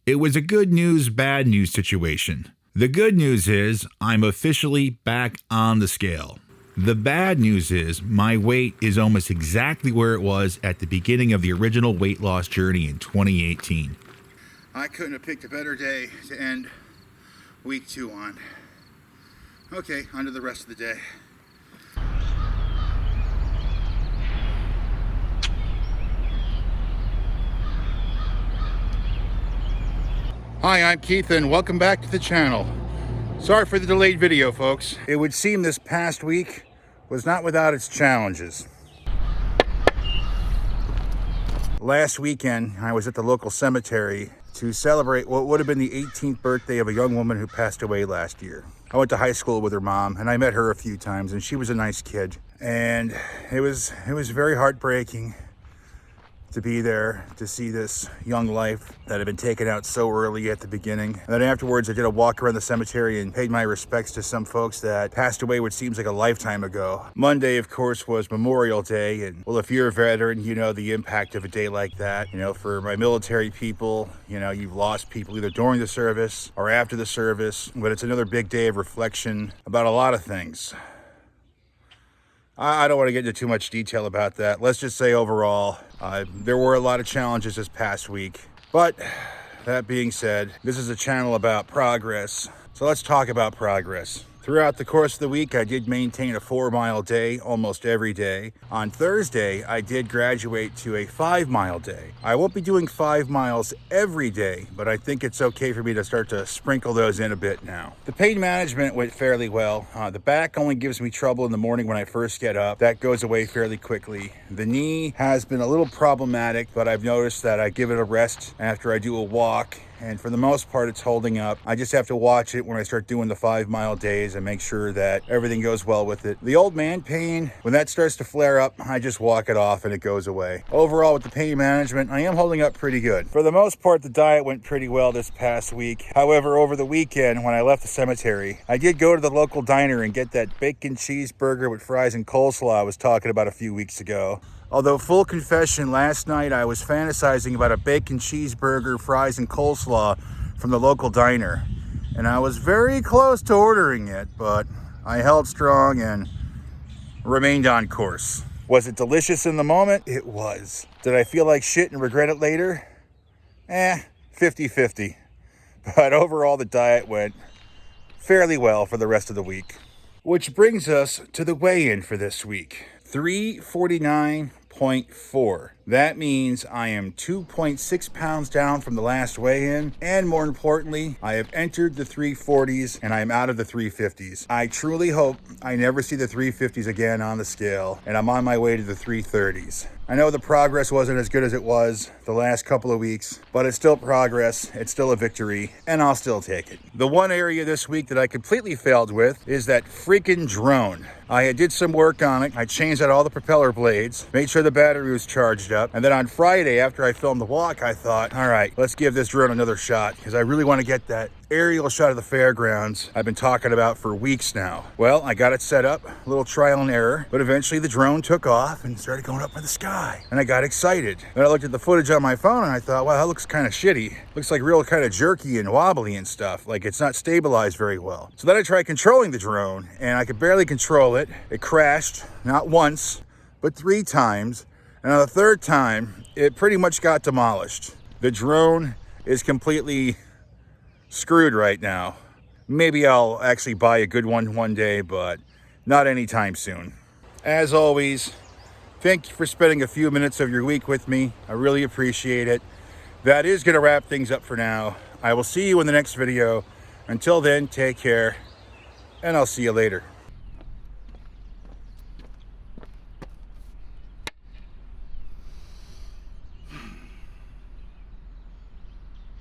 It was a good news, bad news situation. The good news is I'm officially back on the scale. The bad news is my weight is almost exactly where it was at the beginning of the original weight loss journey in 2018. I couldn't have picked a better day to end week 2 on. Okay, on to the rest of the day. Hi, I'm Keith and welcome back to the channel. Sorry for the delayed video, folks. It would seem this past week was not without its challenges. Last weekend, I was at the local cemetery to celebrate what would have been the 18th birthday of a young woman who passed away last year. I went to high school with her mom and I met her a few times, and she was a nice kid. And it was very heartbreaking to be there to see this young life that had been taken out so early at the beginning. And then afterwards, I did a walk around the cemetery and paid my respects to some folks that passed away what seems like a lifetime ago. Monday, of course, was Memorial Day. And well, if you're a veteran, you know the impact of a day like that. You know, for my military people, you know, you've lost people either during the service or after the service. But it's another big day of reflection about a lot of things. I don't want to get into too much detail about that. Let's just say overall, there were a lot of challenges this past week. But that being said, this is a channel about progress. So let's talk about progress. Throughout the course of the week, I did maintain a 4-mile day almost every day. On Thursday, I did graduate to a 5-mile day. I won't be doing 5 miles every day, but I think it's okay for me to start to sprinkle those in a bit now. The pain management went fairly well. The back only gives me trouble in the morning when I first get up. That goes away fairly quickly. The knee has been a little problematic, but I've noticed that I give it a rest after I do a walk. And for the most part, it's holding up. I just have to watch it when I start doing the 5-mile days and make sure that everything goes well with it. The old man pain, when that starts to flare up, I just walk it off and it goes away. Overall, with the pain management, I am holding up pretty good. For the most part, the diet went pretty well this past week. However, over the weekend, when I left the cemetery, I did go to the local diner and get that bacon cheeseburger with fries and coleslaw I was talking about a few weeks ago. Although, full confession, last night I was fantasizing about a bacon cheeseburger, fries, and coleslaw from the local diner. And I was very close to ordering it, but I held strong and remained on course. Was it delicious in the moment? It was. Did I feel like shit and regret it later? 50-50. But overall, the diet went fairly well for the rest of the week. Which brings us to the weigh-in for this week. 349.4. That means I am 2.6 pounds down from the last weigh-in, and more importantly, I have entered the 340s and I am out of the 350s. I truly hope I never see the 350s again on the scale, and I'm on my way to the 330s. I know the progress wasn't as good as it was the last couple of weeks, but it's still progress, it's still a victory, and I'll still take it. The one area this week that I completely failed with is that freaking drone. I did some work on it. I changed out all the propeller blades, made sure the battery was charged up, and then on Friday, after I filmed the walk, I thought, all right, let's give this drone another shot, because I really want to get that aerial shot of the fairgrounds I've been talking about for weeks now. Well, I got it set up, a little trial and error, but eventually the drone took off and started going up in the sky, and I got excited. Then I looked at the footage on my phone and I thought, wow, that looks kind of shitty. Looks like real kind of jerky and wobbly and stuff, like it's not stabilized very well. So then I tried controlling the drone, and I could barely control it. It crashed, not once, but 3 times, and on the 3rd time, it pretty much got demolished. The drone is completely screwed right now. Maybe I'll actually buy a good one day, but not anytime soon. As always, thank you for spending a few minutes of your week with me. I really appreciate it. That is going to wrap things up for now. I will see you in the next video. Until then, take care, and I'll see you later.